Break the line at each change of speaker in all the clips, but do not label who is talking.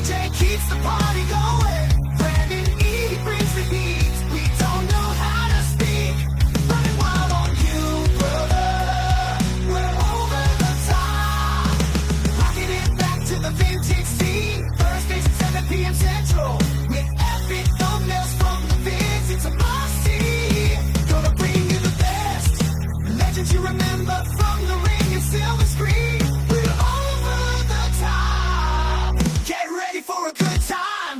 DJ keeps the party going. Brandon E brings the heat. We don't know how to speak. Running wild on you, brother. We're over the top. Rocking it back to the vintage scene. Thursdays at 7 p.m. Central. With epic thumbnails from the vids. It's a must-see. Gonna bring you the best. Legends you remember from the ring and silver screen. We're over the top. Get ready for a good time.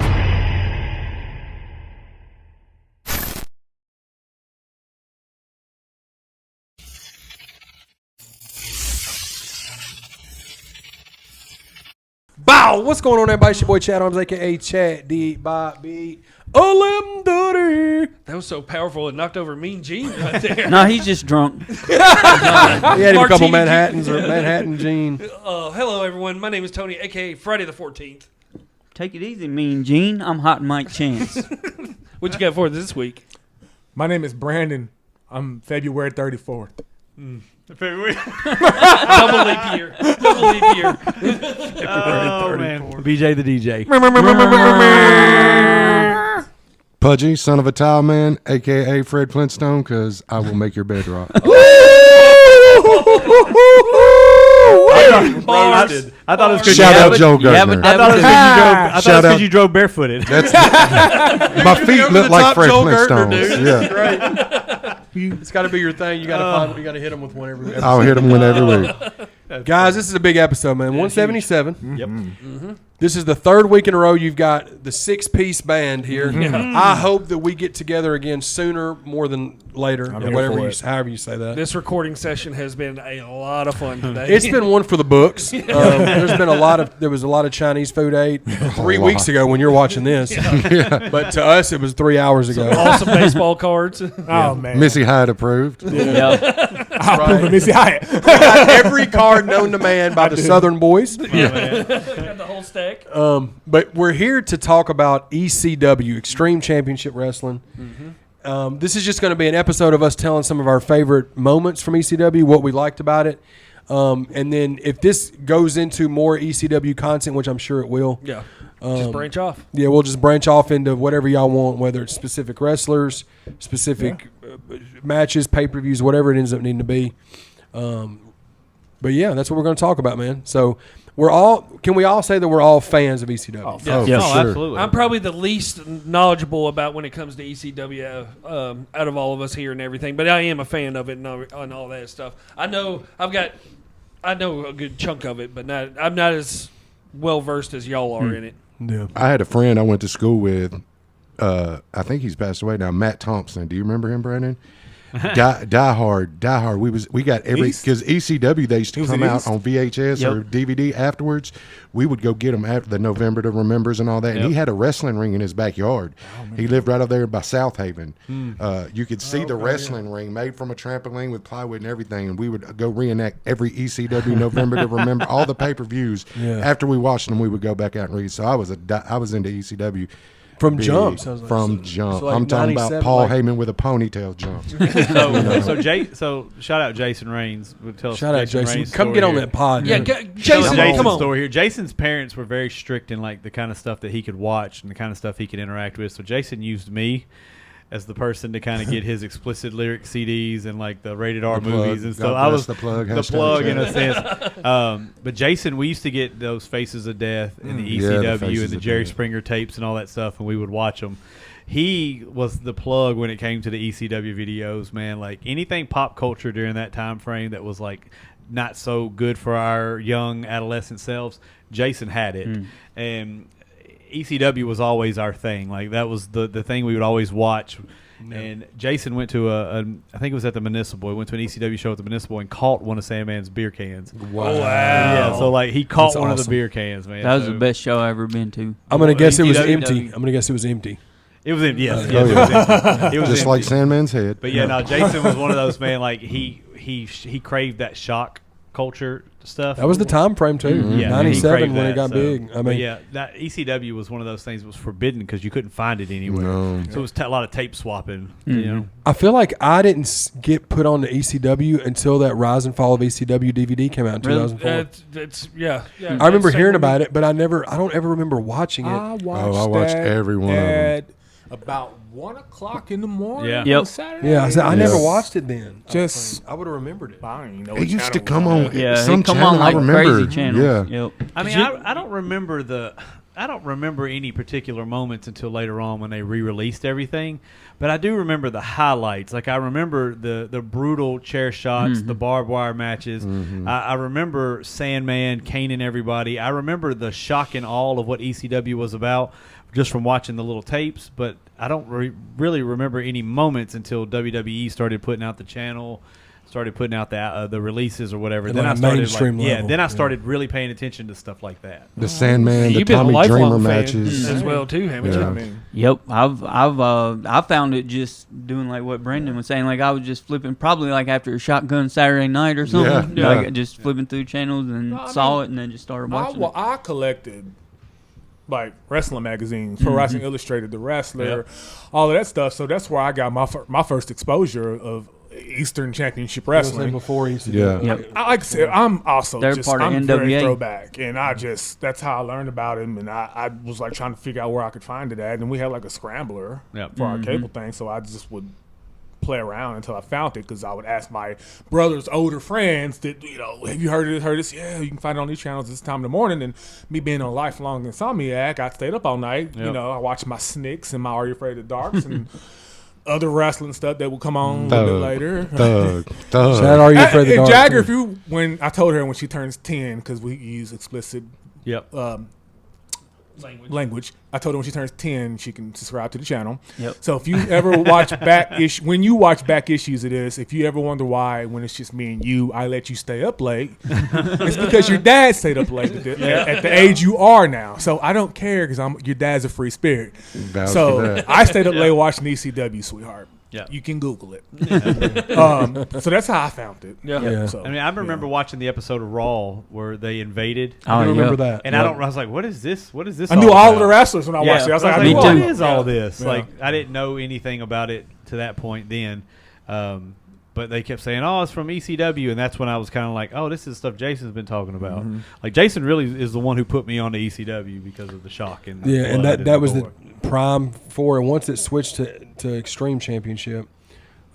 Bow! What's going on, everybody? It's your boy Chad Arms, a.k.a. Chad D. Bobby. That
was so powerful, it knocked over Mean Gene right there.
No, he's just drunk.
He had him a couple
Martini
Manhattans or Manhattan Gene.
Hello, everyone. My name is Tony, a.k.a. Friday the 14th.
Take it easy, Mean Gene. I'm Hot Mike Chance.
What you got for this week?
My name is Brandon. I'm February 34th.
February. Double leap year. Double leap year.
Oh, man. BJ the DJ.
Pudgy, son of a tile man, a.k.a. Fred Flintstone, because I will make your bed rock.
I thought it was because
Shout out Joe Gertner.
I thought it was because you drove barefooted.
That's my feet look like Fred Flintstone's. Yeah,
Right. It's got to be your thing. You got to find. You got to hit them with one every.
I'll hit them every week.
Guys, this is a big episode, man. 177.
Yep.
This is the third week in a row you've got the 6-piece band here. I hope that we get together again sooner more than later, or whatever however you say that.
This recording session has been a lot of fun today.
It's been one for the books. There was a lot of Chinese food ate 3 weeks ago when you're watching this. But to us, it was 3 hours ago.
Awesome baseball cards.
Oh, man.
Missy Hyatt approved.
Yeah.
I approve of Missy Hyatt.
Every card known to man by the Southern Boys.
Got the whole stack.
But we're here to talk about ECW, Extreme Championship Wrestling. This is just going to be an episode of us telling some of our favorite moments from ECW, what we liked about it. And then if this goes into more ECW content, which I'm sure it will.
Yeah. Just branch off.
Yeah, we'll just branch off into whatever y'all want, whether it's specific wrestlers, specific matches, pay-per-views, whatever it ends up needing to be. But yeah, that's what we're going to talk about, man. So can we all say that we're all fans of ECW?
Oh,
Yes,
sure. Absolutely.
I'm probably the least knowledgeable about when it comes to ECW out of all of us here and everything, but I am a fan of it and all that stuff. I know a good chunk of it, but I'm not as well versed as y'all are in it.
Yeah.
I had a friend I went to school with. I think he's passed away now. Matt Thompson. Do you remember him, Brandon? Die Hard. We got every because ECW they used to come out on VHS or DVD afterwards. We would go get them after the November to Remembers and all that. And he had a wrestling ring in his backyard. He lived right over there by South Haven. You could see the wrestling ring made from a trampoline with plywood and everything. And we would go reenact every ECW November to Remember all the pay-per-views. After we watched them, we would go back out and read. So I was into ECW.
From jump. Sounds like
Jump.
so like
I'm talking about Paul Heyman with a ponytail jump.
So shout out Jason Reigns.
Shout out Jason. Come get on that pod.
Yeah,
man.
Jason, come on.
Story here. Jason's parents were very strict in like the kind of stuff that he could watch and the kind of stuff he could interact with. So Jason used me as the person to kind of get his explicit lyric CDs and like the rated R movies and stuff. I was
the plug
in a sense. But Jason, we used to get those Faces of Death and the ECW and the Jerry Springer tapes and all that stuff, and we would watch them. He was the plug when it came to the ECW videos, man. Like anything pop culture during that time frame that was like not so good for our young adolescent selves, Jason had it. And ECW was always our thing. Like that was the thing we would always watch. And Jason went to I think it was at the Municipal. He went to an ECW show at the Municipal and caught one of Sandman's beer cans.
Wow.
Yeah, so like he caught
That's
one of
awesome.
the beer cans, man.
That was the best show I've ever been to.
I'm going to guess it was
ECW.
empty. I'm going to guess it was empty.
It was empty. Yes,
yeah.
it was empty. It was
Just
empty.
like Sandman's head.
But yeah, no, Jason was one of those, man. Like he craved that shock culture stuff.
That was the time frame too.
Yeah, he
97
craved
when it
that,
got
so-
big. I
but
mean,
yeah, that ECW was one of those things that was forbidden because you couldn't find it anywhere.
No.
So it was a lot of tape swapping. You know,
I feel like I didn't get put on to ECW until that Rise and Fall of ECW DVD came out in
Really?
2004.
Yeah.
I remember hearing about it, but I don't ever remember watching it.
I
I watched
that
every one of them.
at about 1 o'clock in the morning.
Yeah.
On
Yep.
Saturday.
Yeah, I never
Yeah.
wathed it then.
Just-
I would have remembered it.
I don't even know
It
what
used to
channel
come
it was
on.
Yeah,
some
it come
channel,
on like
I remember.
crazy channels.
Yeah.
Yep.
I mean, I don't remember I don't remember any particular moments until later on when they re-released everything, but I do remember the highlights. Like I remember the brutal chair shots, the barbed wire matches. I remember Sandman caning everybody. I remember the shock and awe of what ECW was about just from watching the little tapes, but I don't really remember any moments until WWE started putting out the channel, started putting out the releases or whatever.
And
Then
on
I
a
started
mainstream
like,
level.
then I started really paying attention to stuff like that.
The Sandman, the
You've been a
Tommy
lifelong
Dreamer
fan
matches.
as well too, haven't
Yeah.
you?
I mean,
Yep, I found it just doing like what Brendan was saying. Like I was just flipping, probably like after a Shotgun Saturday night or something.
Yeah,
Like
yeah.
just flipping through channels and
No, I
saw
mean,
it and then just started watching.
well, I collected like wrestling magazines, Pro Wrestling Illustrated, The Wrestler, all of that stuff. So that's where I got my first exposure of Eastern Championship
I was saying
Wrestling.
before ECW.
Yeah.
Yep.
Like I said, I'm also
They're
just
part of
I'm very
NWA.
throwback, and that's how I learned about him. And I was like trying to figure out where I could find it at, and we had like a scrambler
Yep.
for our cable thing, so I just would play around until I found it because I would ask my brother's older friends that have you heard of this? Heard this? Yeah, you can find it on these channels this time in the morning. And me being a lifelong insomniac, I stayed up all night.
Yep.
I watched my Snicks and my Are You Afraid of the Darks and other wrestling stuff that would come on a little bit later.
Thug.
Shout Are You Afraid of the
And
Dark?
Jagger,
too.
when I told her when she turns 10, because we use explicit
Yep.
language, I told her when she turns 10, she can subscribe to the channel.
Yep.
So if you ever watch when you watch back issues of this, if you ever wonder why, when it's just me and you, I let you stay up late, it's because your dad stayed up late at the age you are now. So I don't care because your dad's a free spirit.
Vouch for
So
that.
I stayed up late watching ECW, sweetheart.
Yeah.
You can Google it. So that's how I found it.
Yeah.
So,
I mean, I remember watching the episode of Raw where they invaded,
Oh,
I remember
yeah.
that.
and I was like, "What is this? What is this?"
I knew all of
about?
the wrestlers when I watched it. I was like, I
Me
knew
"What
all
too.
of
is
them.
all this?"
Yeah.
Like, I didn't know anything about it to that point then. But they kept saying, "Oh, it's from ECW," and that's when I was kind of like, "Oh, this is stuff Jason's been talking about." Like Jason really is the one who put me on to ECW because of the shock and
Yeah, and
blood
that was the
gore.
prime for it. Once it switched to Extreme Championship,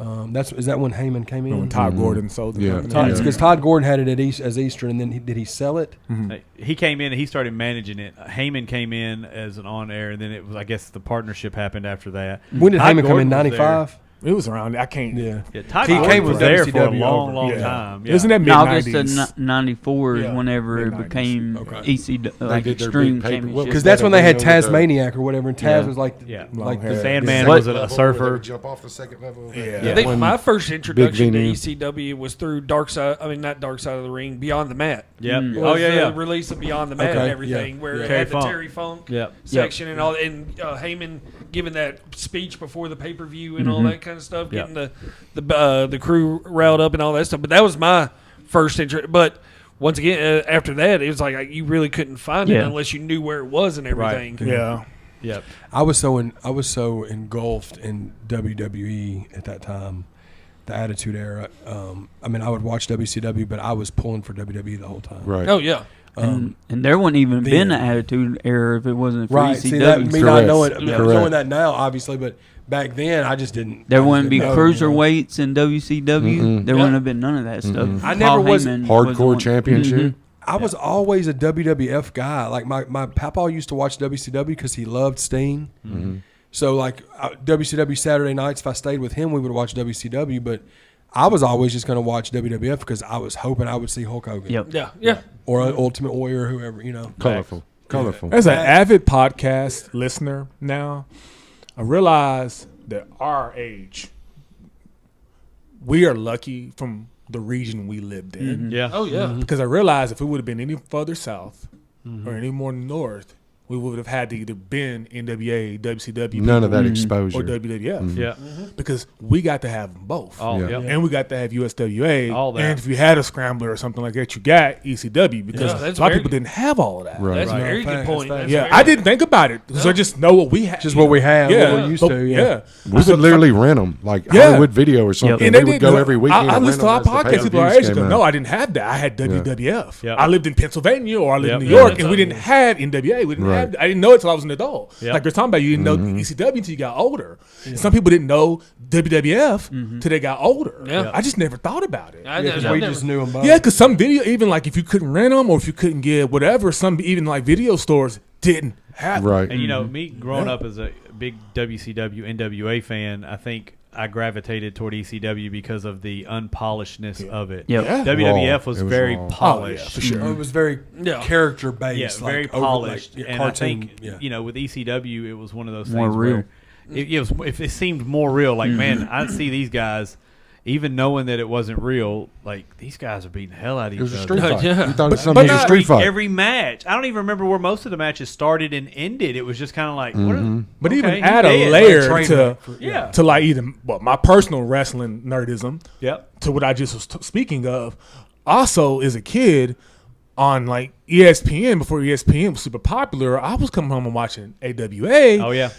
is that when Heyman came in?
When Todd Gordon sold the
Yeah.
company.
Because Todd Gordon had it as Eastern, and then did he sell it?
He came in and he started managing it. Heyman came in as an on air, and then it was, I guess, the partnership happened after that.
When did
Todd
Heyman come
Gordon
in?
was
95.
It was around. I can't.
Yeah.
Yeah, Todd
He
Gordon
came
was
from
there for a
WCW
long,
over.
long
Yeah.
time. Yeah.
Isn't that mid
August of
'90s?
'94 is
Yeah,
whenever it
mid-nineties.
became
Okay.
ECW,
They
like
did their
Extreme
big paper-
Championship.
Because that's when they had
With the-
Tasmaniac or whatever, and Taz
Yeah.
was like,
Yeah.
like
Long hair.
the
Sandman
What-
was a surfer.
Jump off the second level.
Yeah.
I think my first introduction to
venue.
ECW was through Dark Side. I mean, not Dark Side of the Ring, Beyond the Mat.
Yep.
Mm.
Oh
Was
yeah,
the
yeah.
release of Beyond the Mat
Okay,
and everything,
yeah,
where
yeah.
it
Terry
had the
Funk.
Terry Funk
Yep.
section and all, and Heyman giving that speech before the pay per view and all that kind of stuff,
Yep.
getting the crew riled up and all that stuff. But that was my first intro. But once again, after that, it was like you really couldn't find it
Yeah.
unless you knew where it was and everything.
Yeah.
Yep.
I was so engulfed in WWE at that time, the Attitude Era. I mean, I would watch WCW, but I was pulling for WWE the whole time.
Right.
Oh yeah.
And there wouldn't even been
then-
an Attitude Era if it wasn't for
Right.
ECW.
See, that me not
Correct.
knowing,
Correct.
knowing that now, obviously, but back then I just didn't.
There
I just
wouldn't be
didn't know, you know.
cruiserweights in WCW. There wouldn't have been none of that stuff.
I never was
Heyman
Hardcore
the one-
championship.
I was always a WWF guy. Like my papa used to watch WCW because he loved Sting. So like WCW Saturday nights, if I stayed with him, we would watch WCW. But I was always just going to watch WWF because I was hoping I would see Hulk Hogan
Yep.
Yeah.
or Ultimate Warrior or whoever, you know.
Colorful. Colorful.
As an avid podcast listener now, I realize that our age, we are lucky from the region we lived in.
Yeah.
Oh yeah.
Because I realized if it would have been any further south or any more north, we would have had to either been NWA, WCW,
None of that
or
exposure.
WWF.
Yeah.
because we got to have them both.
Oh,
Yeah.
yeah.
And we got to have USWA.
All that.
And if you had a scrambler or something like that, you got ECW because
Yeah,
a
that's
lot of
very
people didn't have all of that.
Right.
That's a
Right.
very good
Facts,
point.
that's
That's
Yeah,
very
I
good.
didn't think about it because I just know what we had.
Just what we have,
Yeah,
what we used
but-
to. Yeah.
We would literally rent them, like
Yeah.
Hollywood Video or something.
And
We
they
would
didn't
go every weekend.
I
and
listened to
rent
our
'em as the
podcast. People our
pay-per-views
age go,
came
no,
out.
I didn't have that. I had WWF.
Yep.
I lived in Pennsylvania or I lived in
Yep.
New York,
Yeah,
and we
that's
didn't have NWA. We didn't
Right.
have. I didn't know it till I was an adult.
Yep.
Like they're talking about, you didn't know ECW until you got older. Some people didn't know WWF till they got older.
Yeah.
I just never thought about it.
I
Because
never-
we just knew them both.
Yeah, because some video, even like if you couldn't rent them or if you couldn't get whatever, some even like video stores didn't have them.
Right.
And me growing up as a big WCW NWA fan, I think I gravitated toward ECW because of the unpolishedness of it.
Yep.
Yeah.
WWF was
It was
very
raw.
polished.
Oh, yeah, for sure.
It was very
Yeah.
character based.
Yeah, very polished. And
cartoon.
I think with ECW, it was one of those
More
things
real.
where it seemed more real. Like, man, I see these guys, even knowing that it wasn't real. Like, these guys are beating the hell out of each
It was a
other.
street fight.
Yeah.
You thought it was
But
something
not
a street fight.
Every match, I don't even remember where most of the matches started and ended. It was just kind of like,
But
okay,
even
he's
add
dead.
a layer
Train
to
wreck for-
Yeah.
to like even my personal wrestling nerdism
Yep.
to what I just was speaking of. Also, as a kid on like ESPN before ESPN was super popular, I was coming home and watching AWA.
Oh yeah.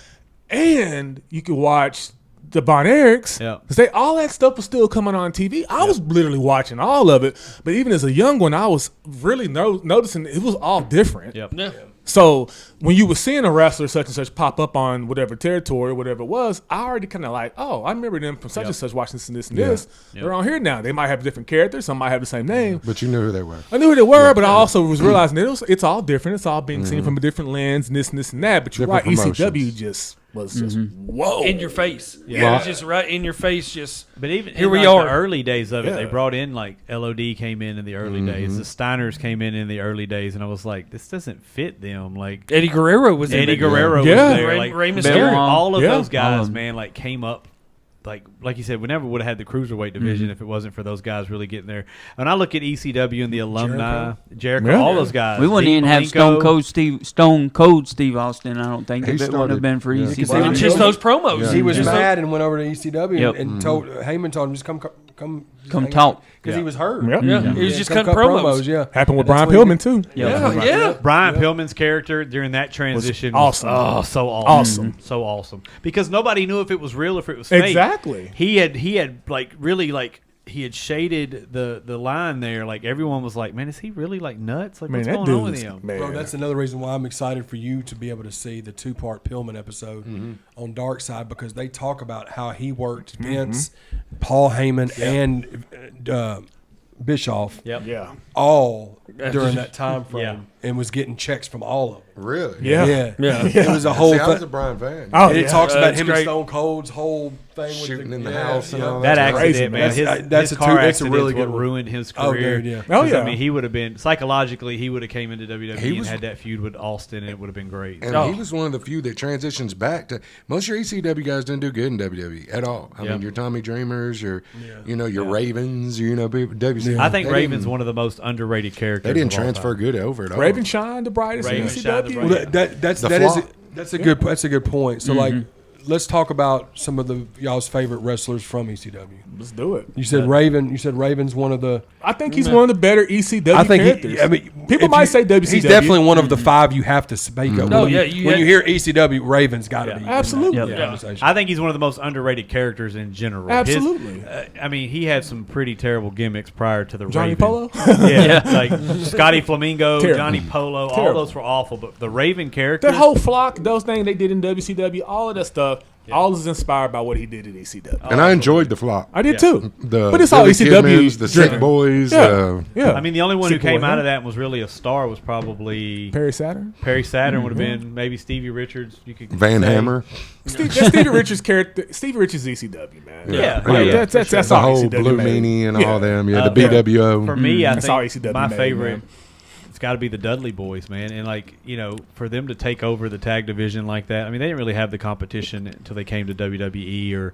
And you could watch the Bon Erics.
Yeah.
Because all that stuff was still coming on TV. I was literally watching all of it. But even as a young one, I was really noticing it was all different.
Yep.
Yeah.
So when you were seeing a wrestler such and such pop up on whatever territory or whatever it was, I already kind of like, oh, I remember them from such and such watching this and this and this.
Yep.
They're on here now. They might have different characters. Some might have the same name.
But you knew who they were.
I knew who they were, but I also was realizing that it's all different. It's all being seen from a different lens and this and that. But you're
Different
right, ECW
promotions.
just was just whoa.
In your face.
Yeah.
Yeah. It's just right in your face. Just
But even
Here
in
we
like
are.
the early days of it, they
Yeah.
brought in like LOD came in the early days. The Steiners came in the early days, and I was like, this doesn't fit them. Like
Eddie Guerrero was in
Eddie
it.
Guerrero
Yeah.
was there.
Rey-
Like
Rey
Bell,
Mysterio.
all of
Yeah.
those guys,
Um,
man, like came up. Like you said, we never would have had the cruiserweight division if it wasn't for those guys really getting there. And I look at ECW and the alumni, Jericho,
Yeah.
all those guys.
We wouldn't
Dean
even have
Malenko.
Stone Cold Steve Austin. I don't think
He
if it wouldn't have
started-
been for
yeah.
ECW.
Well,
Just those promos.
Yeah.
He was
Just
mad and went over to ECW
Yep.
and told Heyman told him just come
talk.
because he was hurt.
Yep.
Yeah. He was just
come
cutting
cut
promos.
Yeah,
Happened with
That's
Brian
what
Pillman too.
Yeah. Yeah.
Brian Pillman's character during that transition was
awesome.
so awesome.
Awesome.
So awesome. Because nobody knew if it was real or if it was fake.
Exactly.
He had like really like he had shaded the line there. Like everyone was like, man, is he really like nuts? Like
Man,
what's
that
going on with
dude's
him?
man.
Bro, that's another reason why I'm excited for you to be able to see the 2-part Pillman episode on Dark Side because they talk about how he worked Vince, Paul Heyman, and Bischoff
Yep.
yeah.
all during that time frame
Yeah.
and was getting checks from all of them.
Really?
Yeah.
Yeah. It was a whole
See, I was a
thing.
Brian fan.
Oh,
And it
yeah.
talks about
It's
him
great.
and Stone Cold's whole thing
Shooting
with
in the house and all
That
That's
accident,
crazy,
man.
man.
His,
That's
his
a
car
two- it's a
accident
really
is what
good one.
ruined his
Oh,
career.
dude, yeah.
Oh,
'Cause,
yeah.
I mean, he would have been psychologically. He would have came into WWE
He
and
was-
had that feud with Austin, and it would have been great.
And he was one of the few that transitions back to most of your ECW guys didn't do good in WWE at all. I
Yeah.
mean, your Tommy Dreamers, your your Ravens, people. WCW.
I think
they
Raven's
didn't-
one of the most underrated characters.
They didn't
of all
transfer
time.
good over it.
Raven Shine, the brightest in
Raven
ECW.
Shine, the
Well,
brightest.
that's a good point. So like, let's talk about some of the y'all's favorite wrestlers from ECW.
Let's do it.
You said Raven. You said Raven's one of the.
I think he's one of the better ECW
I think
characters. people
if
might
you-
say WCW.
He's definitely one of the 5 you have to speak of.
No,
When
yeah,
when you hear ECW, Raven's got to be in that
Absolutely.
Yep.
conversation.
I think he's one of the most underrated characters in general. His-
Absolutely.
I mean, he had some pretty terrible gimmicks prior to the
Johnny
Raven.
Polo.
Yeah, like Scotty Flamingo,
Terrible.
Johnny Polo, all
Terrible.
those were awful. But the Raven character,
The whole flock, those things they did in WCW, all of that stuff, all is inspired by what he did in ECW.
And I enjoyed the flop.
I did too.
The
But it's all
Billy
ECW
Kidmans, the Sick
driven.
Boys.
Yeah. Yeah.
I mean, the only one who
Sick
came
Boy,
out
huh?
of that and was really a star was probably
Perry Saturn.
Perry Saturn. Would have been maybe Stevie Richards. You could
Van
say.
Hammer.
That's Stevie Richards' character. Stevie Richards ECW, man.
Yeah,
Yeah.
yeah,
That's
The
all
whole
ECW
Blue
made.
Meanie and
Yeah.
all them. Yeah, the
Yeah.
BWO.
For me, I
That's all
think
ECW
my
made,
favorite.
man.
It's got to be the Dudley Boys, man, and like for them to take over the tag division like that. I mean, they didn't really have the competition until they came to WWE or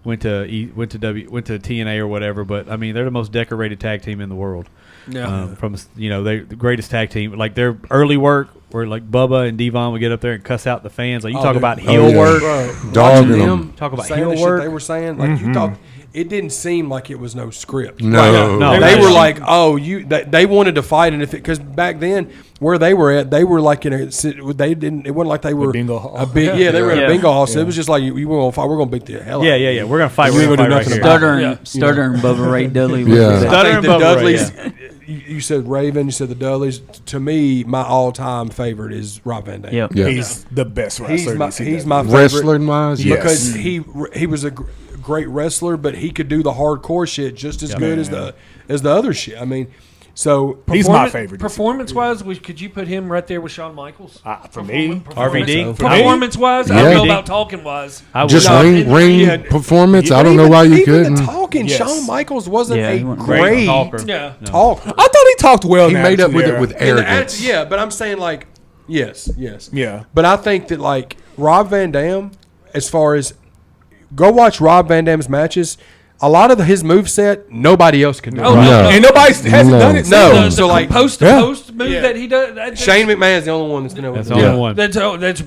went to TNA or whatever. But I mean, they're the most decorated tag team in the world.
Yeah.
From they're the greatest tag team. Like their early work where like Bubba and Devon would get up there and cuss out the fans. Like you
Oh,
talk
dude.
about
Oh,
heel
yeah.
work.
Bro,
Dogging
watching
them.
Talk about
saying
heel
the shit
work.
they were saying, like you thought, it didn't seem like it was no script.
No.
No.
They
Right.
were like, oh, they wanted to fight, and if because back then where they were at, they were like in a they didn't. It wasn't like they were
bingo hall.
a big they were in a
Yeah.
bingo hall. So it was just like you were gonna fight. We're gonna beat the hell.
Yeah,
out of
yeah,
you.
yeah. We're gonna fight.
We
We're
ain't
gonna
gonna
fight
do
right
nothing
here.
about it.
Stuttering Bubba Ray Dudley.
Yeah.
I
Stutter
think
and
the
Bubba Ray,
Dudleys. You said Raven. You said the Dudleys. To me, my all-time favorite is Rob Van Dam.
Yep.
Yeah.
He's the best wrestler.
He's my favorite
Wrestling wise,
Yes.
because he was a great wrestler, but he could do the hardcore shit just as good as the other shit. I mean, so
He's my favorite.
Performance-wise, could you put him right there with Shawn Michaels?
For me,
RVD? For
me?
Performance-wise, I don't
Yeah.
know about talking-wise.
I would
just
No,
ring
yeah.
performance. I don't know why you
even
couldn't.
the talking.
Yes.
Shawn Michaels wasn't
Yeah,
a
he wasn't
great
talker.
Yeah.
talker.
I thought he talked well.
He
in
made up
Attitude
with
Era.
it with
In the
arrogance.
yeah, but I'm saying like yes.
Yeah.
But I think that like Rob Van Dam, as far as go watch Rob Van Dam's matches, a lot of his moveset nobody else can do.
Oh,
No.
And nobody hasn't
No.
done it.
No.
since.
So, like,
post-to-post move
Yeah.
that he does. That's,
Shane McMahon's the only one that's been able
That's
to
the
do
only
that.
one.
That's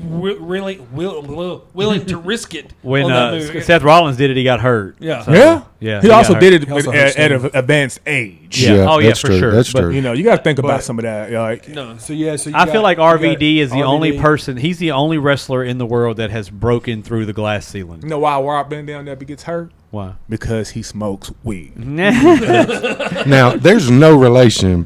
really willing to risk it
When
on that move.
Seth Rollins did it, he got hurt.
Yeah.
So,
Yeah.
yeah.
He also
got
did
hurt.
it
He also
at
hurt
an advanced age.
Yeah. Oh, yeah,
that's
for
true.
sure.
That's
But,
true.
You know, you got to think about
But-
some of that. Like,
No.
So yeah, so you
I feel
got-
like
you got
RVD is the only
RVD.
person. He's the only wrestler in the world that has broken through the glass ceiling.
you know why Rob Van Dam never gets hurt?
Why?
Because he smokes weed.
Now, there's no relation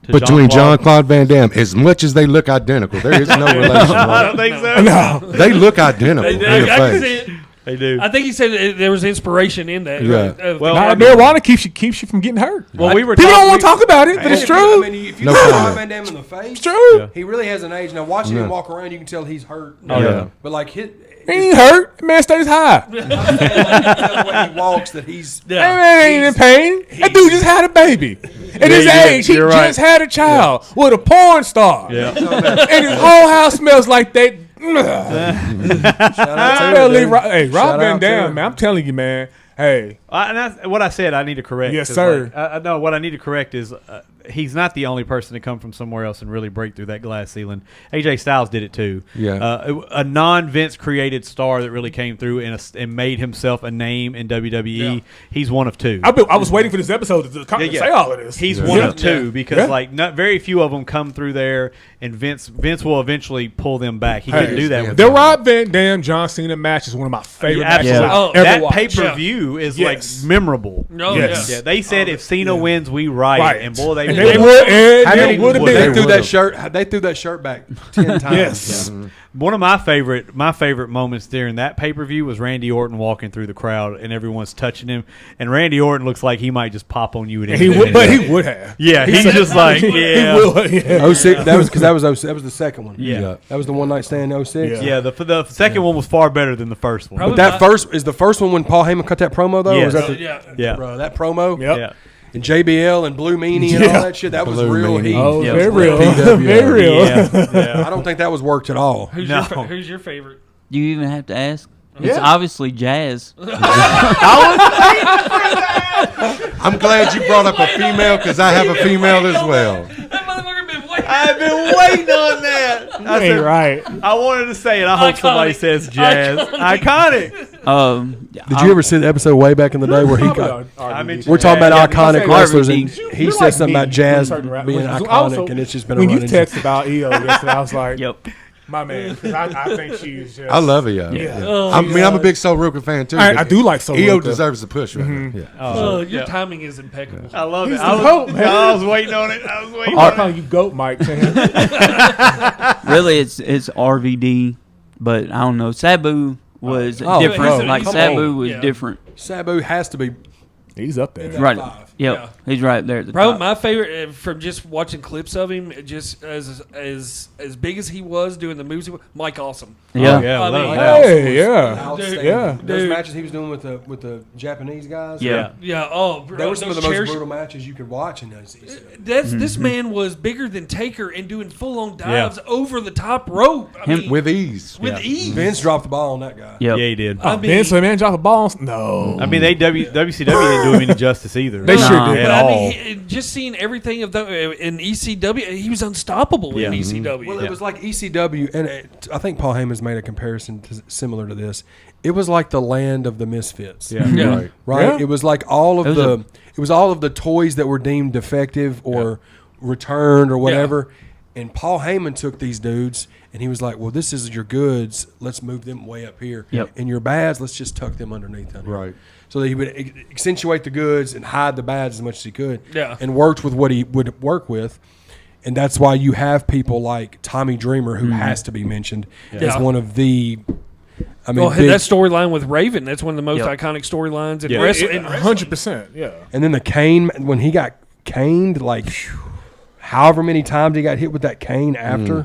To
between John
Claude?
Claude Van Damme. As much as they look identical, there is no relation.
I don't think so.
No.
They look identical in
I
the
can see
face.
it.
They do.
I think he said there was inspiration in that.
Yeah.
Right?
Well,
Nah,
I mean-
marijuana keeps you from getting hurt.
Well, we were
People don't
talking-
want to talk about it, but it's true.
I mean, if you
No
look at
comment.
Rob Van Dam in the face,
It's true.
Yeah.
he really hasn't aged. Now watching
No.
him walk around, you can tell he's hurt.
Oh, yeah.
But like his,
He ain't hurt. The man stays high.
you can tell the way he walks that he's
That man ain't in pain. That dude just had a baby. At his age, he
you're right.
just had a child with a porn star.
Yeah.
And his whole house smells like that.
shout out to him, dude.
Hey, Rob
Shout
Van
out to
Dam,
him.
man, I'm telling you, man. Hey,
And that's what I said. I need to correct.
Yes,
'cause,
sir.
Like, I know what I need to correct is he's not the only person to come from somewhere else and really break through that glass ceiling. AJ Styles did it too.
Yeah.
A non-Vince created star that really came through and made himself a name in WWE.
Yeah.
He's one of two.
I was waiting for this episode to say all of this.
He's
Yeah.
one
Yeah.
of two because
Yeah.
like not very few of them come through there, and Vince will eventually pull them back. He couldn't do that with
The
them.
Rob Van Dam John Cena match is one of my favorite matches
Absolutely.
I've
Oh,
ever
that
watched.
pay-per-view is
Yes.
like memorable.
No,
Yes.
Yeah, they said if Cena wins, we riot,
Right.
and boy, they
And
would.
they would. And
How
they
many
would have
would
They
been.
threw
would've.
that shirt. They threw that shirt back 10 times.
Yes.
One of my favorite moments during that pay per view was Randy Orton walking through the crowd and everyone's touching him, and Randy Orton looks like he might just pop on you at any
He would,
minute.
but he would have.
Yeah, he's just like
He
yeah.
would, yeah.
06. That was because that was the second one.
Yeah.
That was the one night stand 06.
Yeah, the second one was far better than the first one.
Probably
But that first is the first one when Paul Heyman cut that promo though. Or
Yes.
was that the,
Yeah.
Yeah,
bro, that promo
Yep.
yeah.
and JBL and Blue Meanie and
Yeah.
all that shit. That was
Blue
real
Meanie.
heat.
Oh,
Yeah,
very
it was
real.
PW.
Very real.
Yeah.
I don't think that was worked at all.
Who's
No.
who's your favorite?
Do you even have to ask? It's
Yeah.
obviously Jazz.
I'm glad you brought up a female because I have a female as well.
That motherfucker been waiting.
I've been waiting on that. I
Ain't
said,
right.
I wanted to say it. I hope somebody
Iconic.
says jazz. Iconic.
Did you ever see the episode way back in the day where he got?
I mean,
We're talking about
yeah,
iconic
yeah,
wrestlers, and
RVD.
he
You're
said
like
something
me
about jazz
with certain rap-
being
which is
iconic,
also-
and it's just been a
When you
running
text about EO yesterday, I was like,
Yep.
my man, 'cause I think she's just.
I love it,
Yeah.
I mean, I'm a big Sol Ruka fan too.
I
but
do like Sol
EO
Ruka.
deserves a push right now. Yeah.
Your
yeah.
timing is impeccable.
I love it.
He's
I
the
was,
goat, man.
I was waiting on it. I was waiting
I'm
on it.
calling you GOAT, Mike. To him.
Really, it's RVD, but I don't know. Sabu was
Oh,
different.
bro,
Like
come
Sabu
on.
was
Yeah.
different.
Sabu has to be
He's up there.
Right.
five.
Yep.
Yeah.
He's right there at the
Probably
top.
my favorite from just watching clips of him, just as big as he was doing the moves, Mike Awesome.
Yeah.
Yeah,
I
love
mean,
it.
Hey, yeah.
outstanding.
Yeah.
Those
Dude.
matches he was doing with the Japanese guys.
Yeah.
Yeah. Oh, bro,
They were some of the
those
most
chairs-
brutal matches you could watch in those.
This
Mm-hmm.
man was bigger than Taker and doing full on dives over the top rope. I mean,
With ease.
with ease.
Vince dropped the ball on that guy.
Yep.
Yeah, he did.
I
Vince McMahon drop a ball. No.
I mean, WCW didn't didn't do him any justice either.
They sure
Nah.
did.
At
But I
all.
mean, just seeing everything of in ECW, he was unstoppable
Yeah.
in ECW.
Well, it was like ECW, and I think Paul Heyman's made a comparison similar to this. It was like the land of the misfits.
Yeah.
Yeah.
Right.
Right.
Yeah.
It was like all of
It was
the it was all of the toys that were deemed defective or returned or whatever. And Paul Heyman took these dudes and he was like, "Well, this is your goods. Let's move them way up here.
Yep.
And your bads, let's just tuck them underneath down here."
Right.
So that he would accentuate the goods and hide the bads as much as he could.
Yeah.
And worked with what he would work with. And that's why you have people like Tommy Dreamer, who has to be mentioned as
Yeah.
one of the. I mean,
Well,
big-
that storyline with Raven, that's one of the most
Yep.
iconic storylines in
Yeah.
wrestling.
100%. Yeah.
and then the cane, when he got caned, like however many times he got hit with that cane after.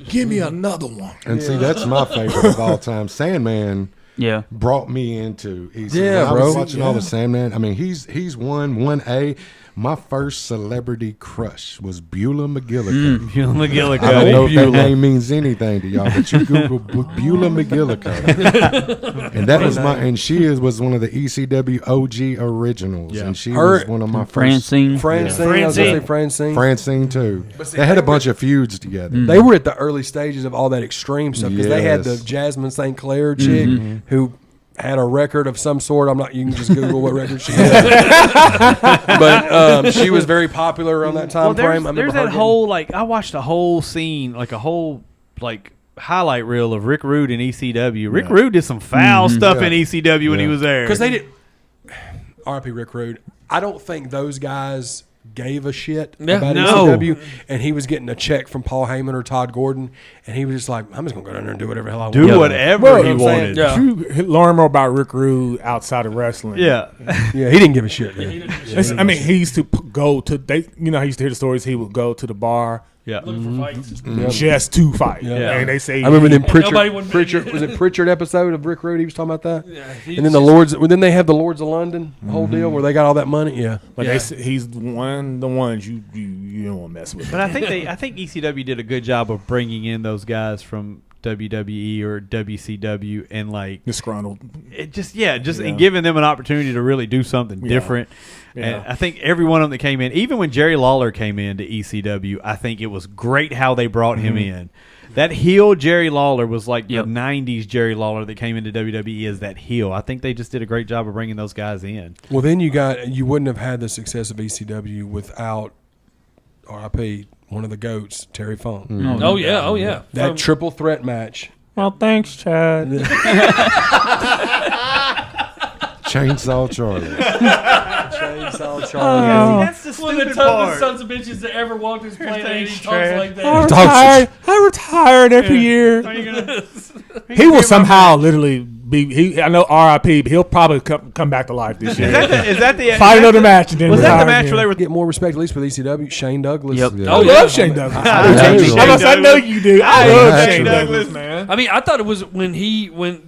Give me another one.
And see, that's my favorite of all time. Sandman
Yeah.
brought me into ECW.
Yeah,
When I was
bro.
watching all the Sandman. I mean, he's 1A. My first celebrity crush was Beulah McGillicuddy.
McGillicuddy.
I don't know if that name means anything to y'all, but you Google Beulah McGillicuddy, and that was and she was one of the ECW OG originals, and she
Her-
was one of my first.
Francine.
Francine, I was gonna say Francine.
Francine too.
see,
They had
they
a bunch of feuds together.
They were at the early stages of all that extreme stuff because they had the
Yes.
Jasmine St. Clair chick who had a record of some sort. I'm not. You can just Google what record she had. But she was very popular around that time frame. I remember
there's
her
that
getting-
whole I watched a whole scene, like a whole highlight reel of Rick Rude in ECW. Rick Rude did some foul stuff in ECW when he was there.
because they did. R.I.P. Rick Rude. I don't think those guys gave a shit
Yeah.
about
No.
ECW, and he was getting a check from Paul Heyman or Todd Gordon, and he was just like, "I'm just gonna go down there and do whatever the hell I want."
do whatever
Well,
he
you know
what I'm
wanted.
saying?
Yeah.
You learn more about Rick Rude outside of wrestling.
Yeah.
Yeah, he didn't give a shit. Man.
I mean, he used to go to he used to hear the stories. He would go to the bar
Yeah.
Looking for fights.
just to fight.
Yeah.
And they say
I remember them
nobody would-
Pritchard was it Pritchard episode of Rick Rude? He was talking about that.
Yeah,
And then the Lords. Well, then they have the Lords of London whole deal where they got all that money. Yeah.
But
Yeah.
they say he's one of the ones you don't want to mess with.
But I think ECW did a good job of bringing in those guys from WWE or WCW and
Disgruntled.
and giving them an opportunity to really do something different.
Yeah.
And I think every one of them that came in, even when Jerry Lawler came into ECW, I think it was great how they brought him in. That heel Jerry Lawler was like
Yep.
the 90s Jerry Lawler that came into WWE as that heel. I think they just did a great job of bringing those guys in.
Well, then you wouldn't have had the success of ECW without R.I.P. one of the goats, Terry Funk.
Oh yeah.
That
From-
triple threat match.
Well, thanks, Chad.
Chainsaw Charlie.
Chainsaw Charlie.
That's the
one of the
stupid
toughest
part.
sons of bitches that ever walked this planet. And he
Thanks,
talks
Chad.
like
I
that.
retired every year. He will somehow literally be. I know R.I.P. But he'll probably come back to life this year.
Is that the
Fight another match and then
Was that
retire
the match
again.
where they were?
Get more respect, at least with ECW. Shane Douglas.
Yep.
Yeah.
Oh,
I
yeah.
love Shane Douglas.
I
I know you do. I love
love
Shane
Shane
Douglas, man.
I mean, I thought it was when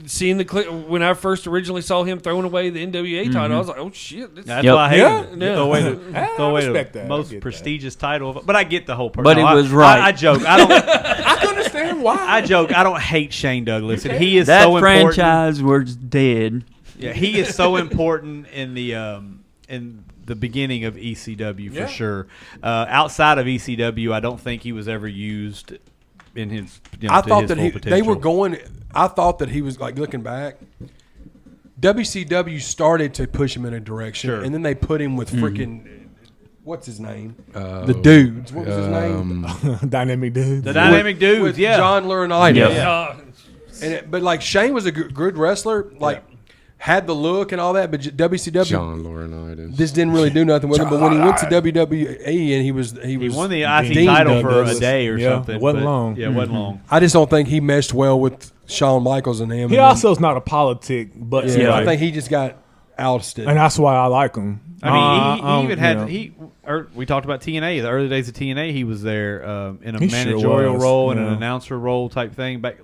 seeing the clip when I first originally saw him throwing away the NWA title. I was like, oh shit, this
That's
Yep.
why I hate
Yeah.
it. Throw away the, throw away
respect
the
that. I
most
get
prestigious title. But I get the whole.
But he
I-
was right.
I joke. I don't.
I can understand why.
I joke. I don't hate Shane Douglas, and he is
That
so important.
franchise was dead.
Yeah, he is so important in the beginning of ECW for sure. Outside of ECW, I don't think he was ever used in his.
I
to
thought
his
that
full
they
potential.
were going. I thought that he was like looking back. WCW started to push him in a direction,
Sure.
and then they put him with freaking what's his name? The dudes. What was his name?
Dynamic dude.
the dynamic dudes.
With
Yeah,
John Laurinaitis.
Yeah.
But like Shane was a good wrestler. Like had the look and all that, but WCW.
John Laurinaitis.
This didn't really do nothing with him. But when he went to WWE and he was
he won the IC
Dean
title for
Douglas.
a day or
Yeah,
something.
it wasn't
but-
long.
Yeah, it wasn't long.
I just don't think he meshed well with Shawn Michaels and him.
He
And
also is not a politic, but
then-
somebody.
I think he just got ousted.
and that's why I like him.
I mean, he even had
you know.
we talked about TNA, the early days of TNA. He was there in a
He sure
managerial
was,
role and an
yeah.
announcer role type thing. Back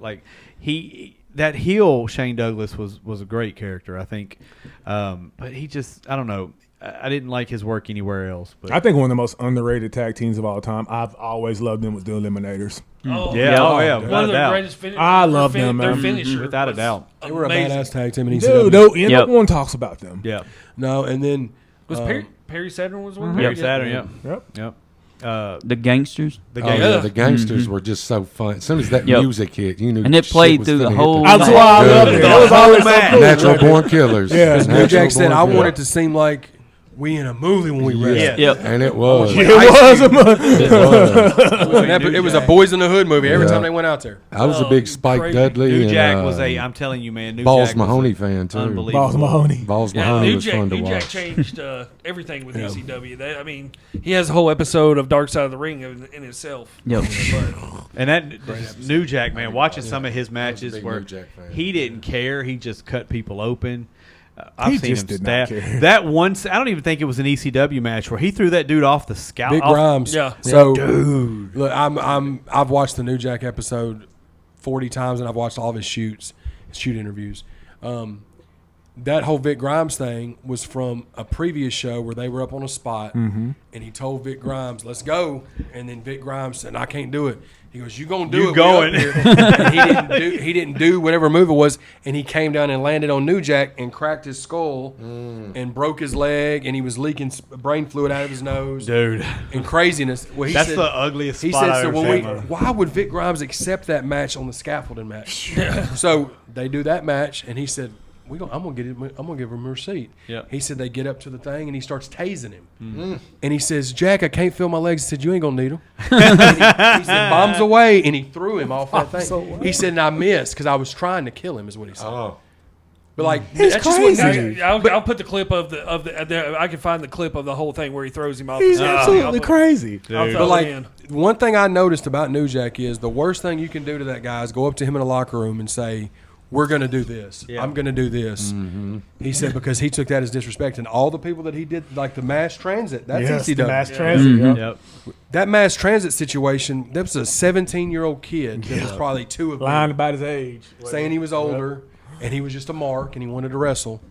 that heel Shane Douglas was a great character, I think. But he just I don't know. I didn't like his work anywhere else. But
I think one of the most underrated tag teams of all time. I've always loved them was the Eliminators.
Oh,
yeah, oh yeah,
One
without
of
a
the
doubt.
greatest finishes.
I love them,
Their
man.
finisher,
Without a
was
doubt.
they were a
amazing.
badass tag team in ECW.
Dude, no
Yep.
one talks about them.
Yeah,
No, and then
Was Perry Saturn was one?
Perry Saturn,
Yep.
yep.
The Gangsters.
The
Oh,
gang.
yeah, the gangsters were just so fun. As soon as that
Yep.
music hit, you knew
And it
shit
played
was
through the
finna hit
whole
That's why I
Good.
love it. That was always so cool.
Natural Born Killers.
Yeah.
Natural
New Jack said,
Born
"I
Killers."
want it to seem like we in a movie when we wrestle."
Yeah.
Yep.
And it was.
It was a month.
It was.
It was a Boys in the Hood movie every
Yeah.
time they went out there.
I was a big Spike
crazy.
Dudley.
New
and,
Jack was a. I'm telling you, man. New
Balls
Jack
Mahoney
was
fan too.
unbelievable.
Balls Mahoney.
Balls
Yeah,
Mahoney
New
was
Jack,
fun to
New Jack
watch.
changed everything with ECW. I mean, he has a whole episode of Dark Side of the Ring in itself.
Yep.
And that New Jack, man, watching some of his matches
big
where
New Jack fan.
he didn't care. He just cut people open. I've
He
seen
just
him
did not
stab.
care.
That one, I don't even think it was an ECW match where he threw that dude off the scalp.
Big
off-
Grimes.
Yeah.
So, look, I've watched the New Jack episode 40 times, and I've watched all of his shoot interviews. That whole Vic Grimes thing was from a previous show where they were up on a spot, and he told Vic Grimes, "Let's go," and then Vic Grimes said, "I can't do it." He goes, "You gonna do
You
it? We
going."
up here." And he didn't do whatever move it was, and he came down and landed on New Jack and cracked his skull and broke his leg, and he was leaking brain fluid out of his nose
Dude,
and craziness. Well, he
that's
said,
the ugliest
he
spot
said,
I've
so
ever
when
seen.
why would Vic Grimes accept that match on the scaffolding match? So they do that match, and he said, I'm gonna give him a receipt.
Yeah.
He said they get up to the thing, and he starts tasing him. And he says, "Jack, I can't feel my legs." He said, "You ain't gonna need them." he said, "Bombs away," and he threw him off that thing. He said, "And I missed because I was trying to kill him," is what he said.
Oh,
But like,
He's
that's just what
crazy.
I'll put the clip of the. I can find the clip of the whole thing where he throws him off.
He's
the
absolutely crazy.
I'll throw
But
it
like,
in.
one thing I noticed about New Jack is the worst thing you can do to that guy is go up to him in a locker room and say, "We're going to do this.
Yeah.
I'm going to do this." He said because he took that as disrespect, and all the people that he did, like the mass transit, that's
Yes,
ECW.
the mass transit. Yeah.
Yep.
That mass transit situation, that was a 17-year-old kid that was probably two of
Lying
them,
about his age.
saying he was older, and he was just a mark, and he wanted to wrestle.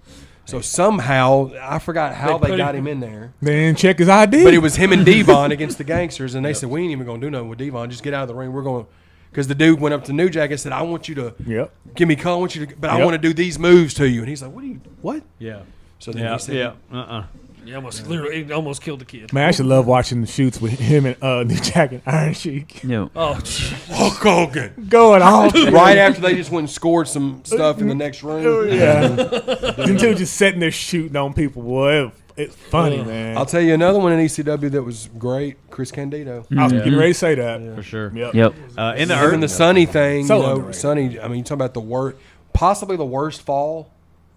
So somehow, I forgot how
They
they
put
got
him-
him in there.
They didn't check his ID.
But it was him and Devon against the gangsters, and they said, "We ain't even going to do nothing with Devon. Just get out of the ring. We're going." Because the dude went up to New Jack and said, "I want you to
Yep.
give me call. I want you to, but I
Yep.
want to do these moves to you." And he's like, "What?"
Yeah.
So then
Yeah.
he said,
Yeah.
He almost killed the kid.
Man, I should love watching the shoots with him and New Jack and Iron Sheik
Yep.
Oh,
"Hulk Hogan."
going off.
Right after they just went and scored some stuff in the next room.
Yeah. Them two just sitting there shooting on people. Boy, it's funny, man.
I'll tell you another one in ECW that was great. Chris Candido.
I was getting ready to say that.
For sure.
Yep.
Yep.
In the
Even the Sonny thing,
So
you know,
underrated.
Sonny. I mean, you talk about the worst, possibly the worst fall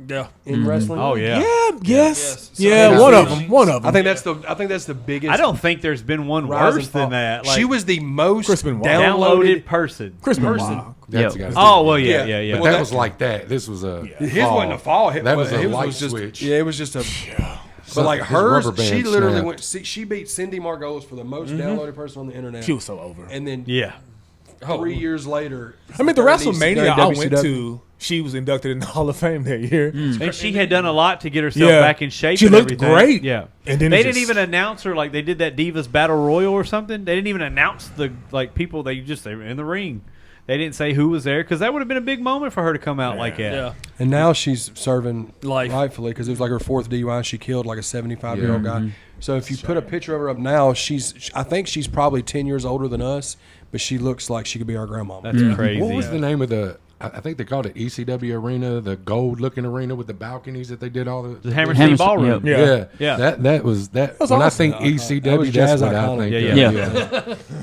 yeah.
in wrestling.
Oh yeah.
Yeah, yes.
Yes.
Yeah,
Sonny
one
Gonzalez.
of them. One of them.
I think that's the biggest.
I don't think there's been one
rise and
worse than
fall.
that. Like,
She was the most
Chris Benoit.
downloaded
downloaded.
person.
Chris
person.
Benoit.
that's
Yep.
got
Oh well, yeah.
Yeah.
But
Well,
that
that-
was like that. This was a.
His wasn't a fall.
That was a
his
light
just,
switch.
Yeah, it was just a.
So
But like
his
hers,
rubber band
she literally
snapped.
went. She beat Cindy Margolis for the most downloaded person on the internet.
She was so over.
And then
Yeah.
3 years later,
I mean, the
they're in
WrestleMania I went
WCW.
to, she was inducted in the Hall of Fame that year.
And she had done a lot to get herself
Yeah.
back in shape.
She
and
looked
everything.
great.
Yeah.
And then
they
it
didn't
just-
even announce her like they did that Divas Battle Royal or something. They didn't even announce the people. They were in the ring. They didn't say who was there because that would have been a big moment for her to come out like that.
Yeah.
And now she's serving
Life.
rightfully because it was like her fourth DUI. She killed like a 75-year-old
Yeah.
guy. So if you put a picture of her up now, I think she's probably 10 years older than us, but she looks like she could be our grandmama.
That's crazy.
What was the name of the? I think they called it ECW Arena, the gold-looking arena with the balconies that they did all the.
The Hammerstein
Hammerstein,
Ballroom.
yep.
Yeah.
Yeah,
Yeah.
that was that.
was
When I
awesome.
think
that
ECW,
was
that's
jazz
what I
iconic.
think.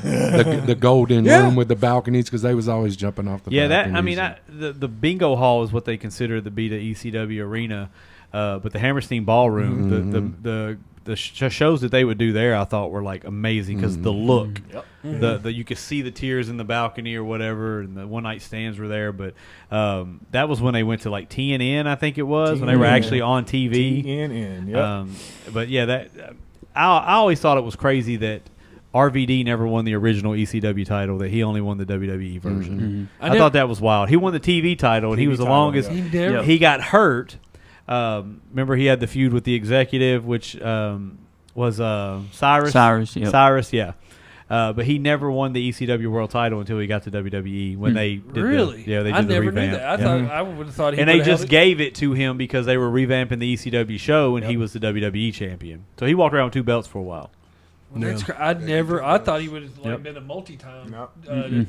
Yeah,
of, the golden
Yeah.
room with the balconies because they was always jumping off the.
Yeah, that I
balconies
mean, the bingo hall is what they consider to be the ECW arena, but the Hammerstein Ballroom, the shows that they would do there, I thought were like amazing because the look, the you could see the tears in the balcony or whatever, and the one night stands were there. But that was when they went to like TNN, I think it was when they were
TNN.
actually on TV.
TNN, yep.
But yeah, that I always thought it was crazy that RVD never won the original ECW title; that he only won the WWE version. I thought that was wild. He won the TV title, and he
TV
was the
title,
longest.
yeah.
He got hurt. Remember, he had the feud with the executive, which was Cyrus.
Cyrus, yep.
Cyrus, yeah. But he never won the ECW World Title until he got to WWE when they did
Really?
they did
I
the
never
revamp.
knew that. I would have thought he
And they
would've held
just
it.
gave it to him because they were revamping the ECW show, and he was the WWE champion. So he walked around with 2 belts for a while.
Well, that's I thought he would have
Yep.
been a multi-time
Nope.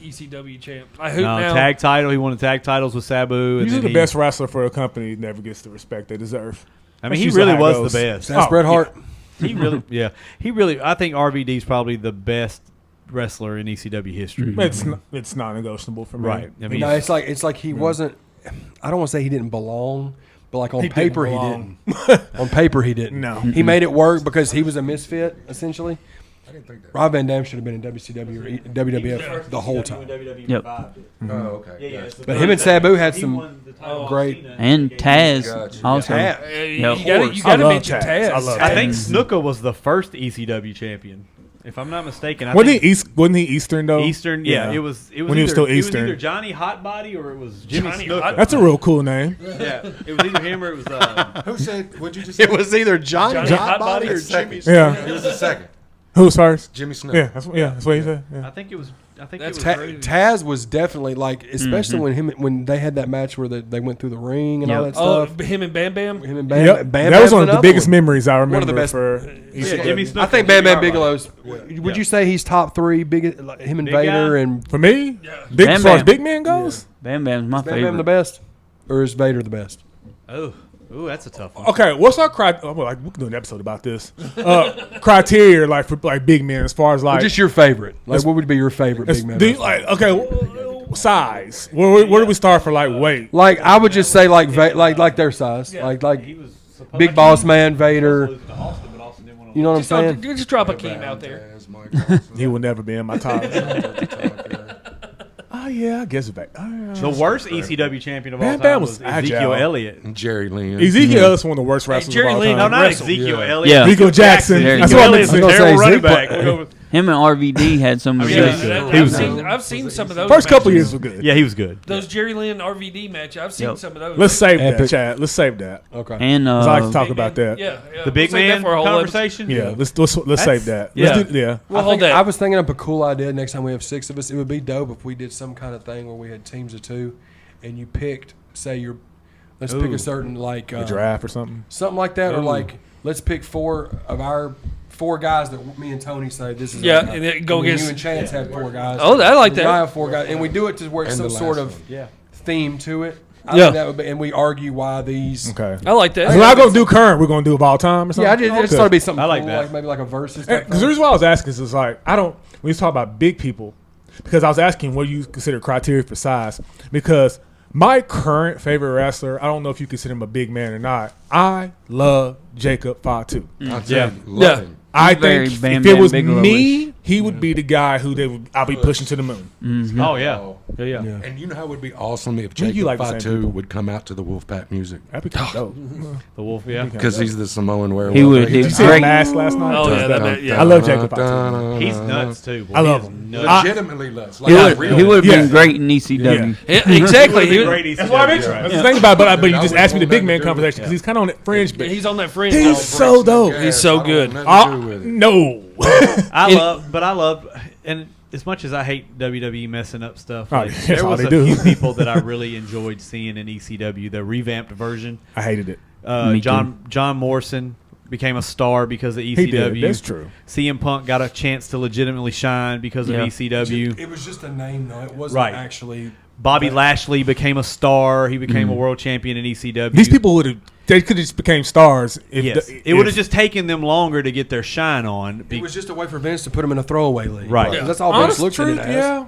ECW champ. I hope
No,
now.
tag title. He won the tag titles with Sabu. And
Usually
then
the best wrestler for a company never gets the respect they deserve.
I mean,
That's
he
usually
really
how it
was
goes.
the best.
That's Bret Hart.
He really, yeah. He really. I think RVD's probably the best wrestler in ECW history.
It's non-negotiable for me.
Right. I mean,
No, it's like he wasn't. I don't want to say he didn't belong, but like on
He
paper he
didn't
didn't. On paper he didn't.
No.
He made it work because he was a misfit essentially. Rob Van Dam should have been in WCW or WWF the whole time.
Yep.
Oh, okay. Gotcha.
But him and Sabu had some great.
And Taz
Gotcha.
also.
Yeah.
You
Yep.
got to
love
mention
Taz.
Taz.
I love
I think
Taz.
Snuka was the first ECW champion, if I'm not mistaken. I
Wasn't
think
he Eastern though?
Eastern. Yeah, it was. It was
When he was
either-
still
It
Eastern.
was either Johnny Hotbody or it was Jimmy
Johnny
Snuka.
Hot-
That's a real cool name.
Yeah, it was either him or it was.
Who said? What'd you just say?
It was either Johnny
Johnny
Hotbody or
That's
Jimmy.
second.
Yeah.
It was the second.
Who was first?
Jimmy Snuka.
Yeah, that's what he said. Yeah.
I think it was. I think
That's
it was.
great.
Taz was definitely like, especially when they had that match where they went through the ring and all
Yep.
that
Oh,
stuff.
him and Bam Bam.
Him and Bam,
Yep.
Bam
That was
Bam's
one of the
another
biggest
one.
memories I remember
One of the best.
for
Yeah,
ECW.
Jimmy Snuka.
I think
and
Bam Bam
Jimmy
Bigelow's. Would you say he's top 3 big? Like, him and
Big
Vader
guy?
and
For me,
Yeah.
big
Bam
as far as
Bam.
big man goes.
Bam Bam's my
Bam
favorite.
Bam the best, or is Vader the best?
Oh, ooh, that's a tough one.
Okay, what's our criteria? Like we can do an episode about this. Criteria, like for like big men, as far as
Or
like
just your favorite. Like, what would be your favorite big man?
do you- like size. Where do we start for like weight?
Like I would just say like their size, like
He was supposed
Big Boss Man, Vader. You know what I'm saying?
Just drop a Keem out there.
He will never be in my top. Oh yeah, I guess back.
The worst ECW champion of all
Bam
time
Bam
was
was
Ezekiel
agile.
Elliott.
Jerry Lynn.
Ezekiel is one of the worst wrestlers
Jerry
of all
Lynn,
time.
No, not
Wrestle.
Ezekiel
Yeah.
Elliott.
Yeah.
Ezekiel Jackson.
There you
That's
go.
what I
Elliott's a
meant to say.
gonna say
terrible running
Ezekiel.
back. We'll go with-
Him and RVD had some
Yeah,
really good.
I've seen some of those.
First couple
matches.
years were good.
Yeah, he was good.
Those Jerry Lynn RVD matches. I've seen
Yep.
some of those.
Let's save that,
Epic.
Chad. Let's save that.
Okay.
And
'Cause I like to talk
Big
about
man.
that.
Yeah,
The big
We'll save that
man
for a whole
conversation.
Yeah, let's save that.
yeah.
Let's do, yeah.
We'll
I,
hold
think,
that.
I was thinking up a cool idea. Next time we have 6 of us, it would be dope if we did some kind of thing where we had teams of 2, and you picked, say, let's pick
Ooh.
a certain like
A draft or something.
something like that, or
Ooh.
like let's pick 4 of our 4 guys that me and Tony say this is.
Yeah,
our guy.
and then go
then
against-
you and Chance have 4 guys.
Oh, I like
And I
that.
have 4 guys, and we do it to where it's
And
some
the
sort
last
of
one.
Yeah.
theme to it. I
Yeah.
think that would be, and we argue why these.
Okay.
I like that.
We're not gonna do current. We're gonna do of all time or something.
Yeah, I just thought it'd be something
I like
cool,
that.
like maybe like a versus. type
Because the
thing.
reason why I was asking is like I don't. When you talk about big people, because I was asking what do you consider criteria for size. Because my current favorite wrestler, I don't know if you consider him a big man or not. I love Jacob Fatu.
I'll tell
Yeah.
you, love him.
I
very
think
Bam
if it
Bam
was
Bigelow-ish.
me, he would be the guy who I'll be pushing to the moon.
Oh yeah. Yeah, yeah.
Yeah.
And you know how it would be awesome if
Well, you
Jacob
like the same
Fatu
people.
would come out to the Wolfpack music
That'd be kind of dope.
The Wolf. Yeah.
because he's the Samoan werewolf.
He would-
He
he-
Did you see
Great.
his mask last night?
Oh, yeah, yeah.
I love Jacob Fatu.
He's nuts too. Boy.
I love
He is
him.
nuts.
legitimately loves.
He
Like,
would have
Yeah.
been great in ECW.
Yeah, exactly.
He
He-
was great
That's why I mentioned.
ECW,
That's the thing about it, but you
I
just
wouldn't
asked me the
want
big
nothing
man
to do with
conversation because he's kind of on that fringe. But
he's on that fringe.
he's
now.
so dope.
He's so good.
No.
I love, and as much as I hate WWE messing up stuff,
Oh,
like,
that's
there
all
was
they
a
do.
few people that I really enjoyed seeing in ECW, the revamped version.
I hated it.
Me
John Morrison became a star because of ECW.
He did. That's true.
CM Punk got a chance to legitimately shine because of
Yeah.
ECW.
It was just a name, though. It wasn't
Right.
actually.
Bobby Lashley became a star. He became a world champion in ECW.
These people they could have just became stars. If
yes, it would have just taken them longer to get their shine on.
It was just a way for Vince to put him in a throwaway league.
Right.
Because that's all Vince
Honest
looked at
truth,
it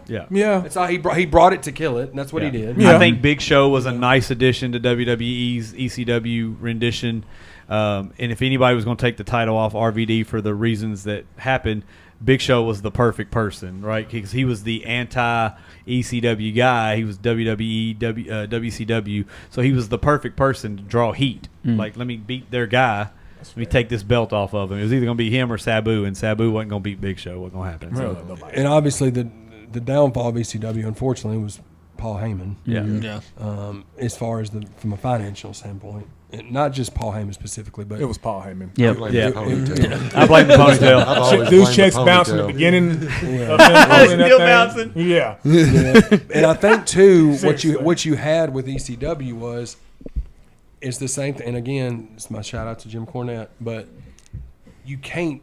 as.
yeah.
That's how he brought it to kill it, and that's what he did.
Yeah.
I think Big Show was a nice addition to WWE's ECW rendition. And if anybody was going to take the title off RVD for the reasons that happened, Big Show was the perfect person, right? Because he was the anti-ECW guy. He was WWE, WCW. So he was the perfect person to draw heat. Like, let me beat their guy. Let me take this belt off of him. It was either going to be him or Sabu, and Sabu wasn't going to beat Big Show. Wasn't going to happen. So,
And obviously, the downfall of ECW, unfortunately, was Paul Heyman.
Yeah.
As far as from a financial standpoint, and not just Paul Heyman specifically, but
It was Paul Heyman.
Yep.
Yeah.
Ponytail.
I blame the ponytail.
I've always
Those
blamed
checks
the
bounced in the
ponytail.
beginning. Of
Still
that
bouncing.
thing. Yeah.
and I think too
Seriously.
what you had with ECW is the same thing. And again, it's my shout out to Jim Cornette, but you can't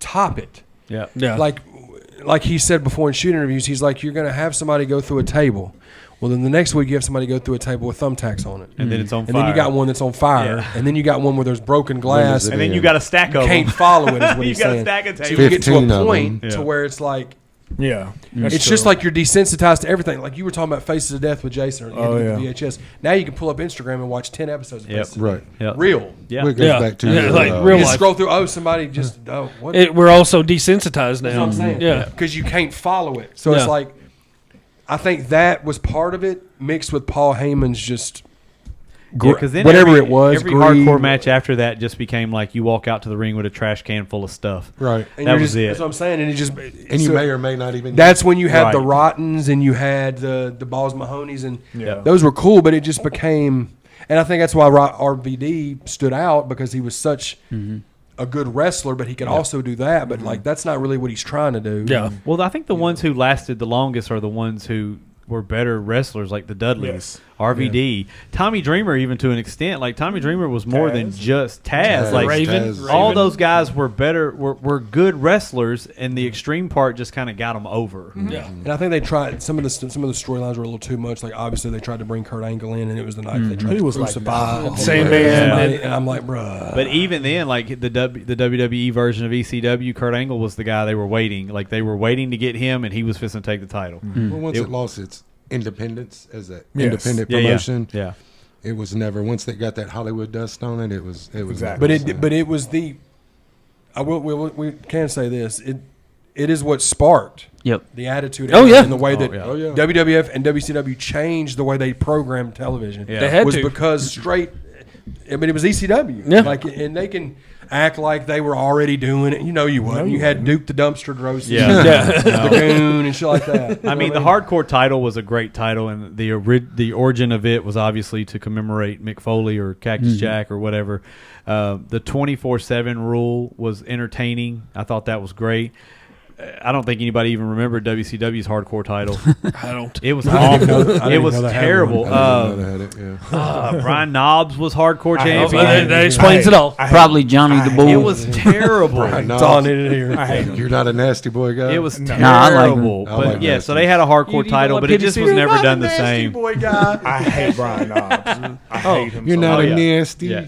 top it.
Yeah.
Yeah.
Like he said before in shoot interviews, he's like, you're going to have somebody go through a table. Well, then the next week you have somebody go through a table with thumbtacks on it.
And then it's on
And
fire.
then you got one that's on fire.
Yeah.
And then you got one where there's broken glass.
it
And then
Yeah.
you got a stack
You
of
can't
them.
follow it is what
You
he's
got a
saying.
stack of
So
tables.
you get to
15
a
of
point
them.
to
Yeah.
where it's like,
Yeah. That's
it's
true.
just like you're desensitized to everything. Like you were talking about Faces of Death with Jason or
Oh,
the
yeah.
VHS. Now you can pull up Instagram and watch 10 episodes of
Yep.
Faces of
Right.
Death.
Yep.
Real.
Yeah.
Well, it goes
Yeah.
back to
Yeah,
your,
like
You
real
just
life.
scroll through, somebody just, what?
We're also desensitized now.
That's what I'm saying.
Yeah.
Because you can't follow it. So it's
Yeah.
like, I think that was part of it, mixed with Paul Heyman's just
Because then
whatever
every,
it was.
every
greed.
hardcore match after that just became like you walk out to the ring with a trash can full of stuff.
Right.
And
that
you're
was
just,
it.
That's what I'm saying. And it just,
And you
so
may or may not even.
that's when you had the
Right.
Rottens and you had the Balls Mahonies, and
Yeah.
those were cool, but it just became, and I think that's why RVD stood out, because he was such a good wrestler, but he could also do that. But like, that's not really what he's trying to do.
Yeah.
Well, I think the ones who lasted the longest are the ones who were better wrestlers, like the Dudleys,
Yes.
RVD, Tommy Dreamer, even to an extent. Like Tommy Dreamer was more than
Taz.
just Taz. Like
Raven.
all those guys were better, were good wrestlers, and the extreme part just kind of got them over.
Yeah.
And I think they tried some of the storylines were a little too much. Like obviously they tried to bring Kurt Angle in, and it was the night they tried
He
to
was like
crucify
that.
Sandman.
somebody, and I'm like, bruh.
But even then, like the WWE version of ECW, Kurt Angle was the guy they were waiting. Like they were waiting to get him, and he was fixing to take the title.
Well, once
It-
it lost its independence as an
Yes.
independent
Yeah,
promotion,
yeah.
it was never. Once they got that Hollywood dust on it, it was.
Exactly.
But it was the. We can say this. It is what sparked
Yep.
the attitude.
Oh, yeah.
And the way that
yeah.
Oh, yeah.
WWF and WCW changed the way they programmed television.
Yeah.
They had
was
to.
because straight. I mean, it was ECW.
Yeah.
Like, and they can act like they were already doing it. You know, you would. You had Duke the Dumpster Droese,
Yeah.
Yeah.
the Goon, and shit like that. You
I
know
mean,
what
the hardcore title was a great title, and the origin of it was obviously to commemorate Mick Foley or Cactus Jack or whatever. The 24/7 rule was entertaining. I thought that was great. I don't think anybody even remembered WCW's hardcore title.
I don't.
It was
I didn't
awful.
know- I
It
didn't
was
know they had
terrible.
one.
I didn't know they had it. Yeah.
Brian Knobs was hardcore
I hate
Oh,
champion.
that explains it all.
Probably Johnny the Bull.
It was terrible.
Brian
That's all I
Knobs.
needed to hear.
I hate him.
You're not a nasty boy guy.
It was
No.
terrible.
Nah, I like him.
I
But
like
yeah,
that
so
too.
they had a hardcore
You
title,
don't
but
like
it just
Pity
was
City?
never
Not
done
a
the
nasty
same.
boy guy.
I hate Brian Knobs. I hate him.
You're
so
not
much.
a
yeah.
nasty.
Yeah.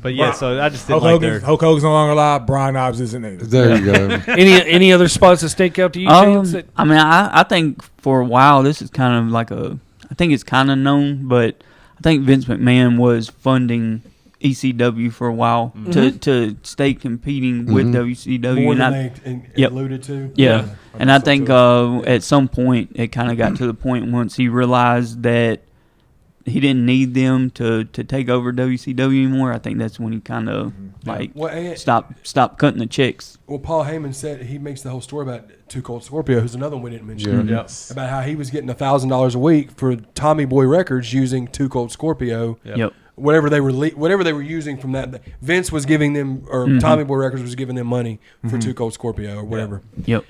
But yeah, so I just didn't
Hulk
like
Hogan's,
their.
Hulk Hogan's no longer alive. Brian Knobs isn't either.
There you go.
Any other spots that stick out to you, Chance? That,
I mean, I think for a while this is kind of like I think it's kind of known, but I think Vince McMahon was funding ECW for a while to stay competing with WCW.
More
and
than
I-
they
Yep.
alluded to.
Yeah, and I think
so
at some point it kind of got to the point once he realized that he didn't need them to take over WCW anymore. I think that's when he kind of like
Well, and-
stopped cutting the checks.
Well, Paul Heyman said he makes the whole story about Too Cold Scorpio, who's another one we didn't mention.
Yeah.
Yes.
About how he was getting $1,000 a week for Tommy Boy Records using Too Cold Scorpio.
Yep.
Whatever they were using from that, Vince was giving them, or Tommy Boy Records was giving them money for Too Cold Scorpio or whatever.
Yep.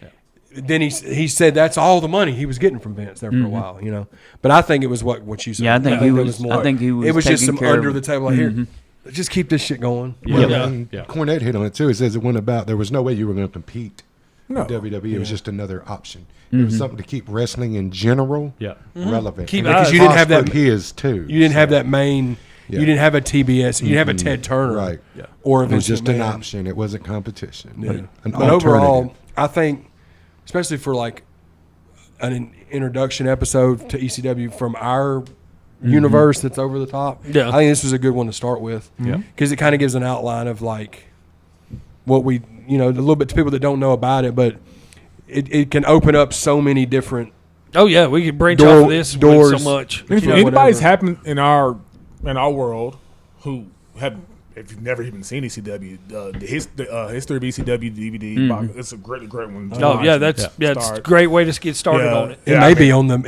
Then he said that's all the money he was getting from Vince there for a while, you know. But I think it was what you said.
Yeah, I think
there
he was. I think he was.
It was just
taking
some
care
under
of
the
it.
table. Like, here, let's just keep this shit going.
Well,
Yeah.
and
Yeah.
Cornette hit on it too. It says it went about. There was no way you were going to compete
No.
with WWE. It was just another option. It was something to keep wrestling in general
Yeah.
relevant.
Keep
And
eyes-
Because you didn't have that.
prospered his too.
You didn't have that main.
Yeah.
You didn't have a TBS. You didn't have a Ted Turner.
Right.
Or a
It was
Vince
just an
McMahon.
option. It wasn't competition.
Yeah.
An
But overall,
alternative.
I think, especially for like an introduction episode to ECW from our universe that's over the top,
Yeah.
I think this was a good one to start with.
Yeah.
Because it kind of gives an outline of like what we, you know, a little bit to people that don't know about it, but it can open up so many different.
oh yeah, we could branch
Door-
off of this
doors.
so much.
If
You know,
anybody's
whatever.
happened in our world who have if you've never even seen ECW, the history of ECW DVD box, it's a great one. to
Oh
watch
yeah,
and
it's a
start.
great way to get started
Yeah.
on it.
It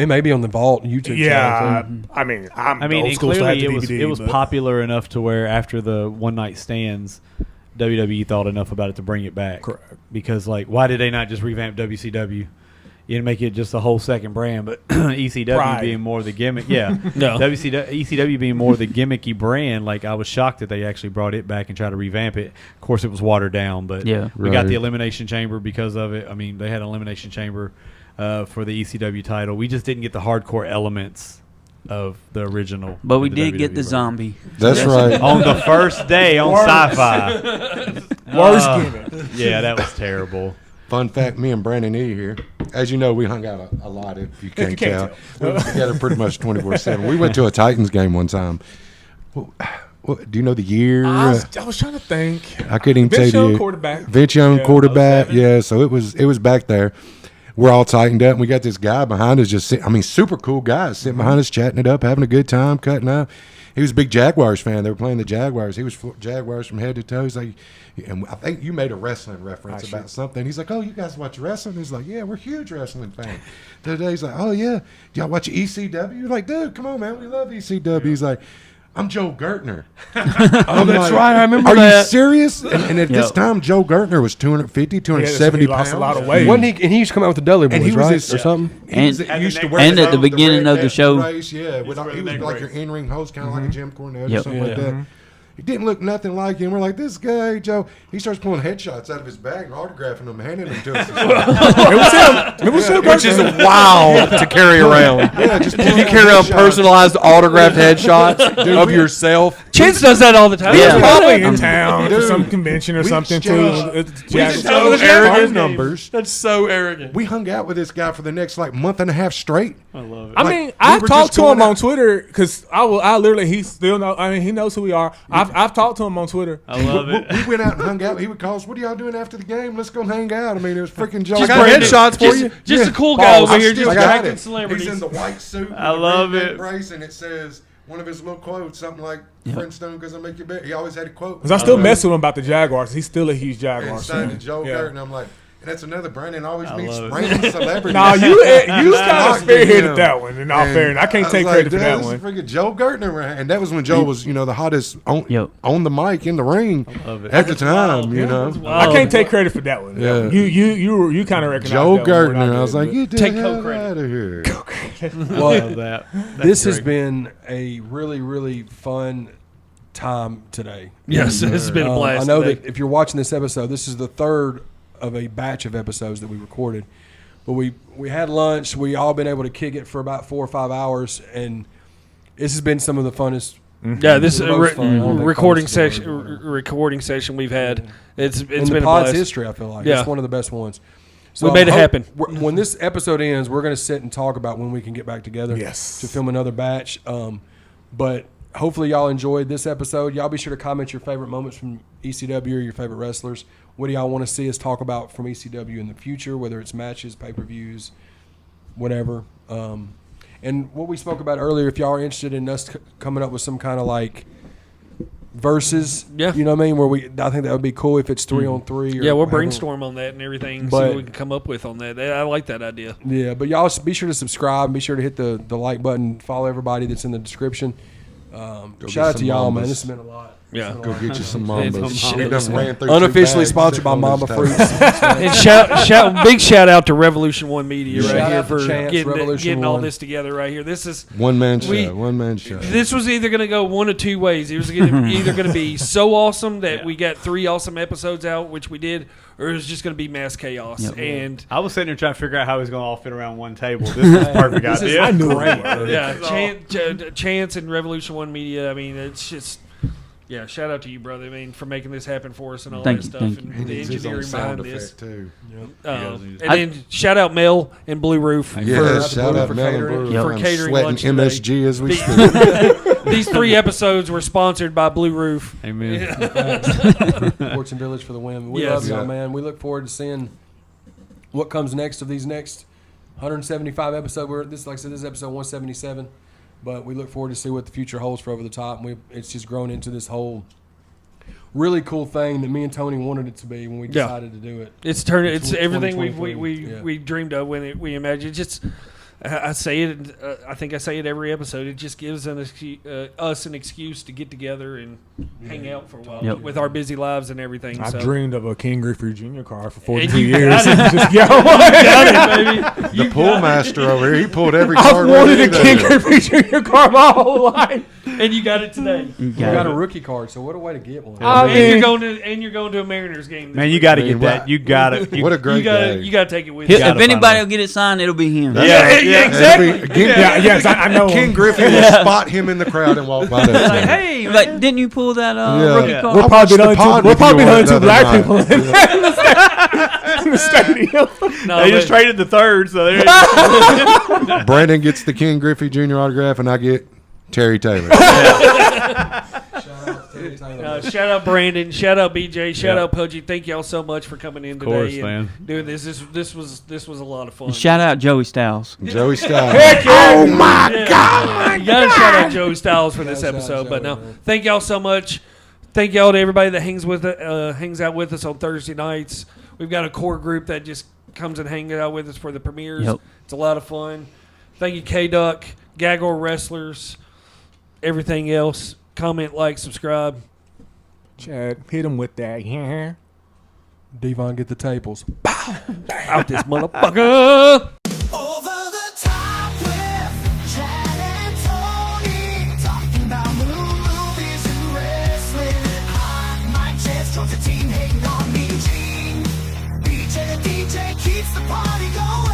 may be on the Vault YouTube channel.
Yeah,
too.
I mean, I'm
I mean,
old
and
school, so I had
clearly
the DVD,
it was
but-
popular enough to where after the one night stands, WWE thought enough about it to bring it back.
Correct.
Because like, why did they not just revamp WCW? You know, make it just a whole second brand, but ECW
Pride.
being more the gimmick. Yeah,
No.
ECW being more the gimmicky brand. Like, I was shocked that they actually brought it back and tried to revamp it. Of course, it was watered down, but
Yeah.
we got
Right.
the Elimination Chamber because of it. I mean, they had an Elimination Chamber for the ECW title. We just didn't get the hardcore elements of the original.
But we
the
did get
WWE
the
version.
zombie.
That's right.
On the first day on Sci-Fi.
Worst gimmick.
Yeah, that was terrible.
Fun fact: me and Brandon E here. As you know, we hung out a lot. If you can't,
can't
tell, we were together pretty much 24/7. We went to a Titans game one time. What, do you know the year?
I was trying to think.
I couldn't even
Vince
tell
Young
you.
quarterback.
Vince Young
Yeah,
quarterback.
07.
Yeah, so it was back there. We're all tightened up. And we got this guy behind us, just sitting. I mean, super cool guy sitting behind us, chatting it up, having a good time, cutting up. He was a big Jaguars fan. They were playing the Jaguars. He was Jaguars from head to toe. He's like, and I think you made a wrestling reference about something. He's like, oh, you guys watch wrestling? He's like, yeah, we're huge wrestling fans. The other day, he's like, oh, yeah. Do y'all watch ECW? You're like, dude, come on, man. We love ECW. He's like, I'm Joe Gertner.
Oh, that's right. I remember
Are
that.
you serious? And at this
Yep.
time, Low Gertner was 250, 270
he
pounds.
lost a lot of weight.
Wasn't he? And he used to come out with the Dudley Boys,
And he was
right,
this-
or something.
He was-
And-
he used to
and
wear
at the
those,
beginning of the
red
show.
race, yeah, with all, he was like your in-ring host, kind of like a Jim Cornette or
Yep.
something like that. He didn't look nothing like him. We're like, this guy, Joe. He starts pulling headshots out of his bag and autographing them, handing them to us.
It was him.
Which is wild to carry around.
Yeah, just
If you carry around personalized autographed headshots of
we-
yourself.
Chance does that all the time.
Yeah.
He's probably in town for
Dude,
some convention or
we
something
exchanged-
too. It's
We
Jack-
just
tell
so
the
arrogant
name.
numbers.
That's so arrogant.
We hung out with this guy for the next like month and a half straight.
I love it.
I
Like,
mean,
we
I've
were
talked
just
to him
going
on
out-
Twitter because I literally, he still know. I mean, he knows who we are. I've talked to him on Twitter.
I love it.
We went out and hung out. He would call us, what are y'all doing after the game? Let's go hang out. I mean, it was freaking Joe.
I got
Brandon.
headshots for
Just,
you.
just
Yeah.
a cool guy
Balls.
over here,
I
just
still got
attracting
it.
celebrities.
He's in the white suit.
I
with a
love
red
it.
Brace, and it says one of his little quotes, something like "Flintstone, because I make you better." He always had a quote.
Because I still mess with him about the Jaguars. He's still a huge
And
Jaguars
signed to
fan.
Joe
Yeah.
Gert, and I'm like, and that's another Brandon always meets
love it.
random celebrities.
Nah, you kind of
Locked in
spearheaded
him.
that one. In all
And
fairness, I can't
was
take
like,
credit for
"Dude,
that
this
one.
is freaking Joe Gertner, and that was when Joe was, the hottest
Yep.
on the mic in the ring
love it.
at the time. You know,
I can't take credit for that one.
Yeah.
You kind of recognize
Joe
that one more than
Gertner. I was
did,
like,
but-
get the
Take
hell
co-credit.
out of here.
Well,
I love that.
this has been a really, really fun time today.
Yes, this has been a blast.
I know
today.
that if you're watching this episode, this is the third of a batch of episodes that we recorded. But we had lunch. We all been able to kick it for about 4 or 5 hours, and this has been some of the funnest.
Yeah, this is
The
a
most fun. I don't think
recording
funnest story
session.
we've ever
Recording session we've had. It's
in
been
the
a
pod's
blast.
history. I feel like
Yeah.
it's one of the best ones.
We made it
I hope-
happen.
When this episode ends, we're going to sit and talk about when we can get back together.
Yes.
To film another batch. But hopefully y'all enjoyed this episode. Y'all be sure to comment your favorite moments from ECW or your favorite wrestlers. What do y'all want to see us talk about from ECW in the future, whether it's matches, pay-per-views, whatever. And what we spoke about earlier, if y'all are interested in us coming up with some kind of like verses,
Yeah.
you know what I mean? I think that would be cool if it's 3-on-3. Or
Yeah, we'll
however-
brainstorm on that and everything. See
But-
what we can come up with on that. I like that idea.
Yeah, but y'all be sure to subscribe. Be sure to hit the like button. Follow everybody that's in the description.
get
Shout out to
some
y'all, man.
Mambas.
This has been a lot.
Yeah.
Go get you some
Some
mambas.
Mambas.
We done ran through
Unofficially
2 bags
sponsored by
on this
Mamba
time.
Fruits.
And big shout out to Revolution One Media
Shout
right
out
here
to
for
Chance,
getting
Revolution
all
One.
this together right here. This is
One man show.
We-
One man show.
this was either going to go one of two ways. It was either going to be so awesome that we got 3 awesome episodes out, which we did, or it was just going to be mass chaos.
Yep.
And
I was sitting there trying to figure out how he's going to all fit around one table. This is perfect idea.
I knew
Great.
it.
yeah, Chance and Revolution One Media. I mean, it's just. Yeah, shout out to you, brother. I mean, for making this happen for us and all
Thank
that
you,
stuff
thank
and
you.
He
the
needs his own
engineering
sound
behind this.
effect too.
And
I-
then shout out Mel and Blue Roof
Yeah,
for-
shout out
for
Mel and
catering.
Brewer.
Yep.
For
I'm
catering
sweating
lunch today.
MSG as we speak.
These 3 episodes were sponsored by Blue Roof.
Amen.
Fortune Village for the win. We
Yes.
love y'all,
Yeah.
man. We look forward to seeing what comes next of these next 175 episodes. Like I said, this is episode 177. But we look forward to see what the future holds for Over the Top. And it's just grown into this whole really cool thing that me and Tony wanted it to be when we decided to do it.
It's turning. It's
It's
everything
2023,
we dreamed of when we imagined. Just I say it. I think I say it every episode. It just gives us an excuse to get together and hang out for a while
Yep.
with our busy lives and everything.
I
so.
dreamed of a King Griffey Jr. car for
And
42
you
years.
got
Just, yo,
Got it, baby.
The pool master over here, he pulled every
I've
card.
wanted a
ready
King
there.
Griffey Jr. car my whole life.
And you got it today.
You
We
got
got
it.
a rookie card, so what a way to get one.
I
And
mean,
you're going to a Mariners game.
Man, you got to
I mean,
get that.
what-
You got it.
What a great day.
You got to take it with
If
you.
gotta
anybody
find
will get it signed, it'll be him.
That's-
Yeah, exactly.
that'd be-
yes, I know.
King
him.
Griffey will spot him in the crowd and walk by that.
Like,
thing.
hey,
Like, didn't you pull that rookie
Yeah.
card?
We're probably
watched the pod
we're
with you
probably
on
the
it
two
the
black
other
people in the stadium.
no,
They just
but-
traded the third, so there.
Brandon gets the King Griffey Jr. autograph, and I get Terry Taylor.
shout out Brandon, shout out BJ, shout
Yeah.
out Pudgy. Thank y'all so much for coming in today
course,
and
man.
doing this. This was a lot of fun.
And shout out Joey Styles.
Joey Styles.
Oh
my
Yeah. You gotta shout out Joe Styles for this
Shout out
episode. But
Joey,
no,
man.
thank y'all so much. Thank y'all to everybody that hangs out with us on Thursday nights. We've got a core group that just comes and hangs out with us for the premieres.
Yep.
It's a lot of fun. Thank you, K Duck, Gaggle Wrestlers, everything else. Comment, like, subscribe.
Chad, hit him with that. Yeah.
Devon, get the tables.
Out this motherfucker.
Over the top with Chad and Tony, talking about movies and wrestling. Hot mic chest, Georgia team hating on me, Gene. BJ the DJ keeps the party going.